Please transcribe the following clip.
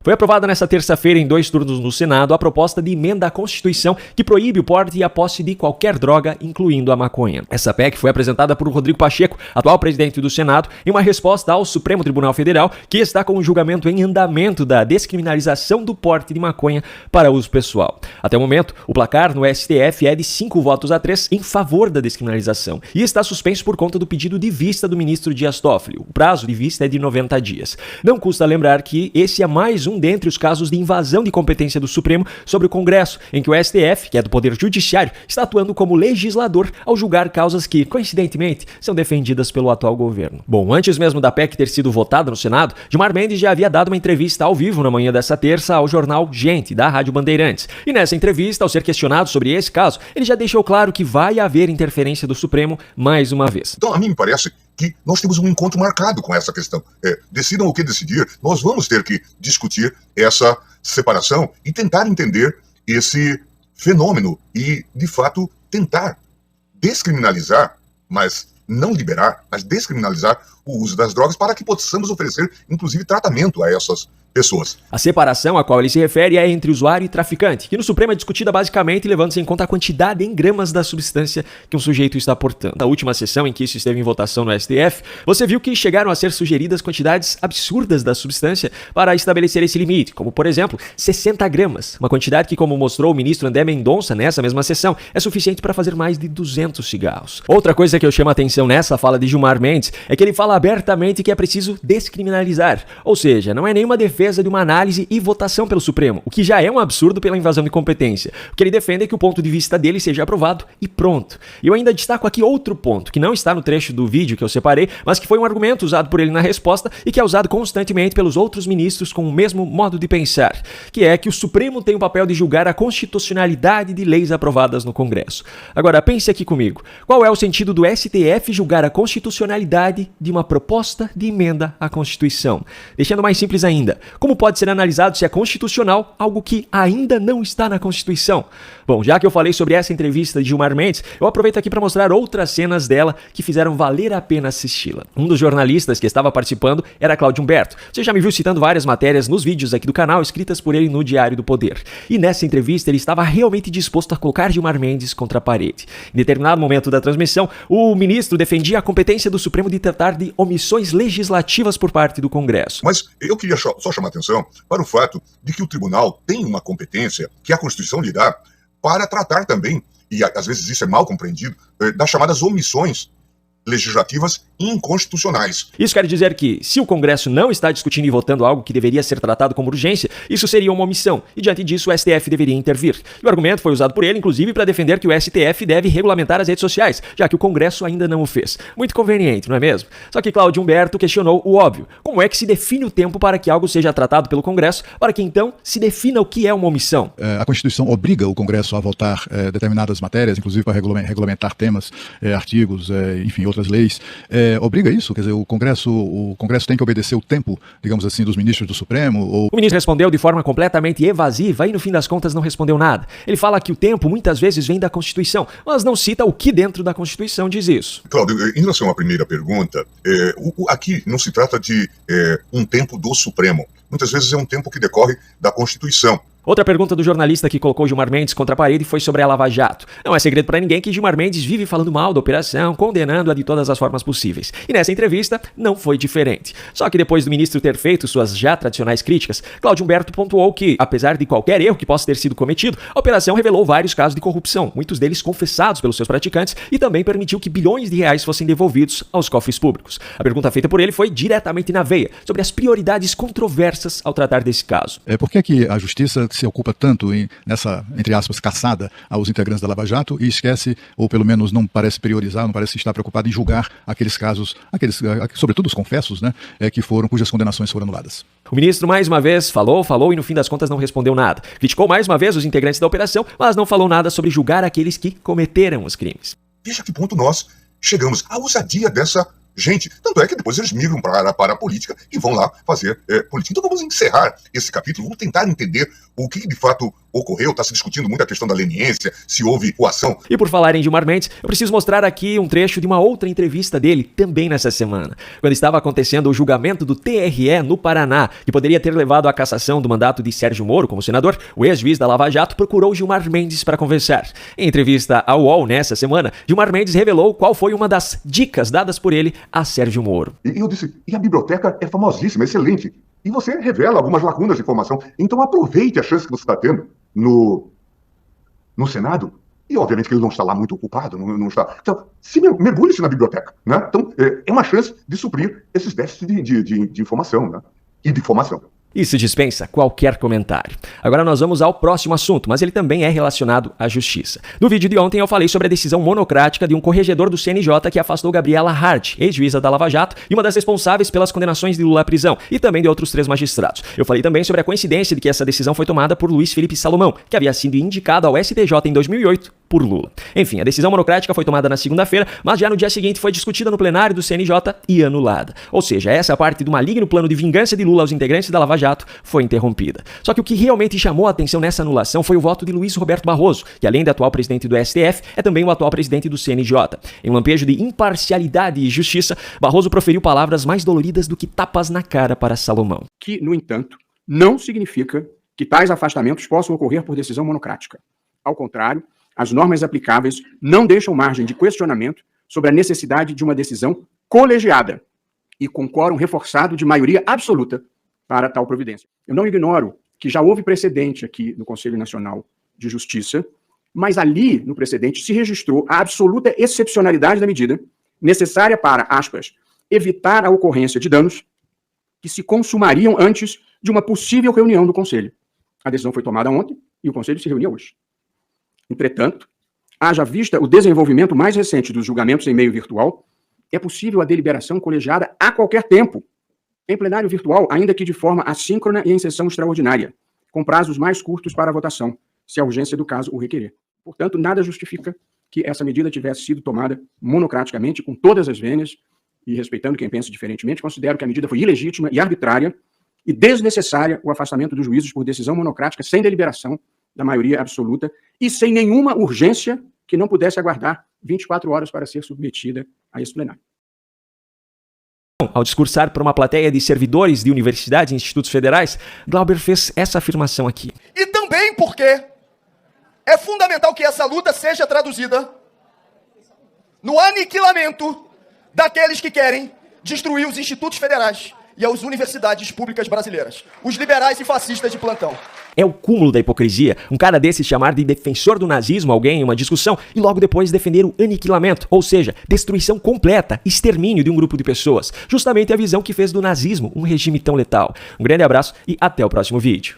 Foi aprovada nesta terça-feira em 2 turnos no Senado a proposta de emenda à Constituição que proíbe o porte e a posse de qualquer droga, incluindo a maconha. Essa PEC foi apresentada por Rodrigo Pacheco, atual presidente do Senado, em uma resposta ao Supremo Tribunal Federal, que está com o julgamento em andamento da descriminalização do porte de maconha para uso pessoal. Até o momento, o placar no STF é de 5 votos a 3 em favor da descriminalização e está suspenso por conta do pedido de vista do ministro Dias Toffoli. O prazo de vista é de 90 dias. Não custa lembrar que esse é mais um dentre os casos de invasão de competência do Supremo sobre o Congresso, em que o STF, que é do Poder Judiciário, está atuando como legislador ao julgar causas que, coincidentemente, são defendidas pelo atual governo. Bom, antes mesmo da PEC ter sido votada no Senado, Gilmar Mendes já havia dado uma entrevista ao vivo na manhã dessa terça ao jornal Gente, da Rádio Bandeirantes. E nessa entrevista, ao ser questionado sobre esse caso, ele já deixou claro que vai haver interferência do Supremo mais uma vez. Então, a mim me parece que nós temos um encontro marcado com essa questão. Decidam o que decidir, nós vamos ter que discutir essa separação e tentar entender esse fenômeno e, de fato, tentar descriminalizar, mas não liberar, mas descriminalizar o uso das drogas para que possamos oferecer, inclusive, tratamento a essas pessoas. A separação a qual ele se refere é entre usuário e traficante, que no Supremo é discutida basicamente levando-se em conta a quantidade em gramas da substância que um sujeito está portando. Na última sessão em que isso esteve em votação no STF, você viu que chegaram a ser sugeridas quantidades absurdas da substância para estabelecer esse limite, como, por exemplo, 60 gramas, uma quantidade que, como mostrou o ministro André Mendonça nessa mesma sessão, é suficiente para fazer mais de 200 cigarros. Outra coisa que eu chamo a atenção nessa fala de Gilmar Mendes é que ele fala abertamente que é preciso descriminalizar, ou seja, não é nenhuma defesa de uma análise e votação pelo Supremo, o que já é um absurdo pela invasão de competência. O que ele defende é que o ponto de vista dele seja aprovado e pronto. E eu ainda destaco aqui outro ponto, que não está no trecho do vídeo que eu separei, mas que foi um argumento usado por ele na resposta e que é usado constantemente pelos outros ministros com o mesmo modo de pensar, que é que o Supremo tem o papel de julgar a constitucionalidade de leis aprovadas no Congresso. Agora, pense aqui comigo, qual é o sentido do STF julgar a constitucionalidade de uma proposta de emenda à Constituição? Deixando mais simples ainda, como pode ser analisado se é constitucional algo que ainda não está na Constituição? Bom, já que eu falei sobre essa entrevista de Gilmar Mendes, eu aproveito aqui para mostrar outras cenas dela que fizeram valer a pena assisti-la. Um dos jornalistas que estava participando era Cláudio Humberto. Você já me viu citando várias matérias nos vídeos aqui do canal, escritas por ele no Diário do Poder. E nessa entrevista ele estava realmente disposto a colocar Gilmar Mendes contra a parede. Em determinado momento da transmissão, o ministro defendia a competência do Supremo de tratar de omissões legislativas por parte do Congresso. Mas eu queria só chamar atenção para o fato de que o tribunal tem uma competência que a Constituição lhe dá para tratar também, e às vezes isso é mal compreendido, das chamadas omissões legislativas inconstitucionais. Isso quer dizer que, se o Congresso não está discutindo e votando algo que deveria ser tratado como urgência, isso seria uma omissão, e diante disso o STF deveria intervir. E o argumento foi usado por ele, inclusive, para defender que o STF deve regulamentar as redes sociais, já que o Congresso ainda não o fez. Muito conveniente, não é mesmo? Só que Cláudio Humberto questionou o óbvio. Como é que se define o tempo para que algo seja tratado pelo Congresso, para que então se defina o que é uma omissão? A Constituição obriga o Congresso a votar determinadas matérias, inclusive para regulamentar temas, artigos, enfim, outras leis. Obriga isso? Quer dizer, o Congresso tem que obedecer o tempo, digamos assim, dos ministros do Supremo? Ou... O ministro respondeu de forma completamente evasiva e no fim das contas não respondeu nada. Ele fala que o tempo muitas vezes vem da Constituição, mas não cita o que dentro da Constituição diz isso. Cláudio, em relação à primeira pergunta, aqui não se trata de um tempo do Supremo. Muitas vezes é um tempo que decorre da Constituição. Outra pergunta do jornalista que colocou Gilmar Mendes contra a parede foi sobre a Lava Jato. Não é segredo para ninguém que Gilmar Mendes vive falando mal da operação, condenando-a de todas as formas possíveis. E nessa entrevista não foi diferente. Só que depois do ministro ter feito suas já tradicionais críticas, Cláudio Humberto pontuou que, apesar de qualquer erro que possa ter sido cometido, a operação revelou vários casos de corrupção, muitos deles confessados pelos seus praticantes, e também permitiu que bilhões de reais fossem devolvidos aos cofres públicos. A pergunta feita por ele foi diretamente na veia, sobre as prioridades controversas ao tratar desse caso. Por que a Justiça se ocupa tanto nessa, entre aspas, caçada aos integrantes da Lava Jato e esquece, ou pelo menos não parece priorizar, não parece estar preocupado em julgar aqueles casos, sobretudo os confessos, né, cujas condenações foram anuladas? O ministro mais uma vez falou e no fim das contas não respondeu nada. Criticou mais uma vez os integrantes da operação, mas não falou nada sobre julgar aqueles que cometeram os crimes. Veja a que ponto nós chegamos. A ousadia dessa gente. Tanto é que depois eles migram para a política e vão lá fazer política. Então vamos encerrar esse capítulo, vamos tentar entender o que de fato ocorreu. Está se discutindo muito a questão da leniência, se houve coação. E por falar em Gilmar Mendes, eu preciso mostrar aqui um trecho de uma outra entrevista dele, também nessa semana, quando estava acontecendo o julgamento do TRE no Paraná, que poderia ter levado à cassação do mandato de Sérgio Moro como senador. O ex-juiz da Lava Jato procurou Gilmar Mendes para conversar. Em entrevista ao UOL nessa semana, Gilmar Mendes revelou qual foi uma das dicas dadas por ele a Sérgio Moro. E eu disse, e a biblioteca é famosíssima, excelente. E você revela algumas lacunas de informação. Então aproveite a chance que você está tendo no Senado. E obviamente que ele não está lá muito ocupado, não está. Então, mergulhe-se na biblioteca, né? Então, é uma chance de suprir esses déficits de informação, né? E de formação. Isso dispensa qualquer comentário. Agora nós vamos ao próximo assunto, mas ele também é relacionado à justiça. No vídeo de ontem eu falei sobre a decisão monocrática de um corregedor do CNJ que afastou Gabriela Hart, ex-juíza da Lava Jato e uma das responsáveis pelas condenações de Lula à prisão, e também de outros 3 magistrados. Eu falei também sobre a coincidência de que essa decisão foi tomada por Luiz Felipe Salomão, que havia sido indicado ao STJ em 2008 por Lula. Enfim, a decisão monocrática foi tomada na segunda-feira, mas já no dia seguinte foi discutida no plenário do CNJ e anulada. Ou seja, essa parte do maligno plano de vingança de Lula aos integrantes da Lava Jato foi interrompida. Só que o que realmente chamou a atenção nessa anulação foi o voto de Luiz Roberto Barroso, que além de atual presidente do STF, é também o atual presidente do CNJ. Em um lampejo de imparcialidade e justiça, Barroso proferiu palavras mais doloridas do que tapas na cara para Salomão. Que, no entanto, não significa que tais afastamentos possam ocorrer por decisão monocrática. Ao contrário, as normas aplicáveis não deixam margem de questionamento sobre a necessidade de uma decisão colegiada e com quórum reforçado de maioria absoluta para tal providência. Eu não ignoro que já houve precedente aqui no Conselho Nacional de Justiça, mas ali, no precedente, se registrou a absoluta excepcionalidade da medida necessária para, aspas, evitar a ocorrência de danos que se consumariam antes de uma possível reunião do Conselho. A decisão foi tomada ontem e o Conselho se reunia hoje. Entretanto, haja vista o desenvolvimento mais recente dos julgamentos em meio virtual, é possível a deliberação colegiada a qualquer tempo, em plenário virtual, ainda que de forma assíncrona e em sessão extraordinária, com prazos mais curtos para a votação, se a urgência do caso o requerer. Portanto, nada justifica que essa medida tivesse sido tomada monocraticamente, com todas as vênias, e respeitando quem pensa diferentemente, considero que a medida foi ilegítima e arbitrária e desnecessária o afastamento dos juízes por decisão monocrática, sem deliberação da maioria absoluta e sem nenhuma urgência que não pudesse aguardar 24 horas para ser submetida a esse plenário. Ao discursar para uma plateia de servidores de universidades e institutos federais, Glauber fez essa afirmação aqui. E também porque é fundamental que essa luta seja traduzida no aniquilamento daqueles que querem destruir os institutos federais e as universidades públicas brasileiras, os liberais e fascistas de plantão. É o cúmulo da hipocrisia, um cara desse chamar de defensor do nazismo alguém em uma discussão e logo depois defender o aniquilamento, ou seja, destruição completa, extermínio de um grupo de pessoas. Justamente a visão que fez do nazismo um regime tão letal. Um grande abraço e até o próximo vídeo.